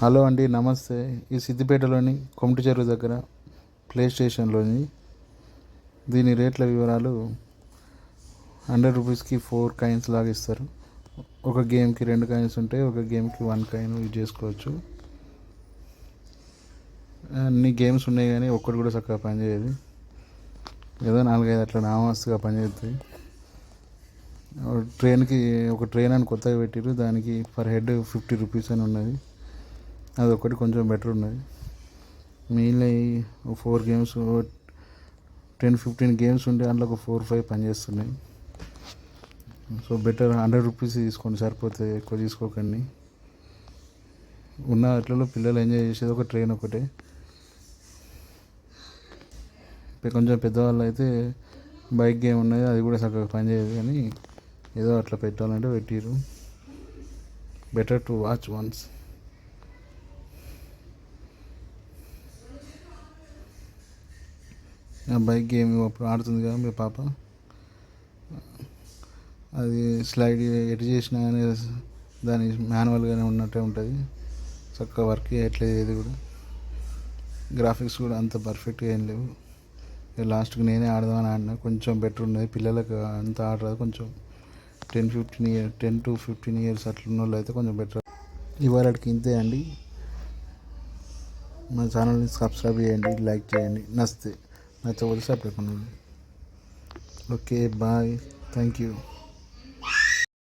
Hello అండి, నమస్తే. ఈ సిద్దిపేటలోని కొమటి చెరువు దగ్గర ప్లే స్టేషన్లోని దీని రేట్ల వివరాలు. 100 రూపీస్కి 4 కాయిన్స్ లాగా ఇస్తారు. ఒక గేమ్కి 2 కాయిన్స్ ఉంటాయి, ఒక గేమ్కి 1 కాయిన్ యూజ్ చేసుకోవచ్చు. అన్ని గేమ్స్ ఉన్నాయి కానీ ఒక్కటి కూడా చక్కగా పనిచేయదు. ఏదో 4-5 అట్లా నామస్తుగా పనిచేస్తాయి. ఒక ట్రైన్ అని కొత్తగా పెట్టిరు, దానికి పర్ హెడ్ 50 రూపీస్ అని ఉన్నది. అది ఒకటి కొంచెం బెటర్ ఉన్నది. మిగిలిన 4 గేమ్స్ 10-15 గేమ్స్ ఉంటే అందులో ఒక 4-5 పనిచేస్తున్నాయి. సో బెటర్ 100 రూపీస్ తీసుకోండి, సరిపోతుంది. ఎక్కువ తీసుకోకండి. ఉన్న వాటిలో పిల్లలు ఎంజాయ్ చేసేది ఒక ట్రైన్ ఒకటే. కొంచెం పెద్దవాళ్ళు అయితే బైక్ గేమ్ ఉన్నది, అది కూడా చక్కగా పనిచేయదు. కానీ ఏదో అట్లా పెట్టాలంటే పెట్టిరు. Better to watch once. Bike game అప్పుడు ఆడుతుంది కదా మీ పాప, అది స్లైడ్ ఎటు చేసినా కానీ దాని మాన్యువల్గానే ఉన్నట్టే ఉంటుంది. చక్కగా వర్క్ చేయట్లేదు. ఏది కూడా గ్రాఫిక్స్ కూడా అంత పర్ఫెక్ట్గా ఏం లేవు. లాస్ట్కి నేనే ఆడదామని ఆడినా, కొంచెం బెటర్ ఉన్నది. పిల్లలకు అంత ఆడరాదు. కొంచెం 10 to 15 ఇయర్స్ అట్లున్న వాళ్ళు అయితే కొంచెం బెటర్. ఇవాళకి ఇంతే అండి. మా ఛానల్ని సబ్స్క్రైబ్ చేయండి, లైక్ చేయండి. నచ్చితే subscribe. Okay, bye, thank you.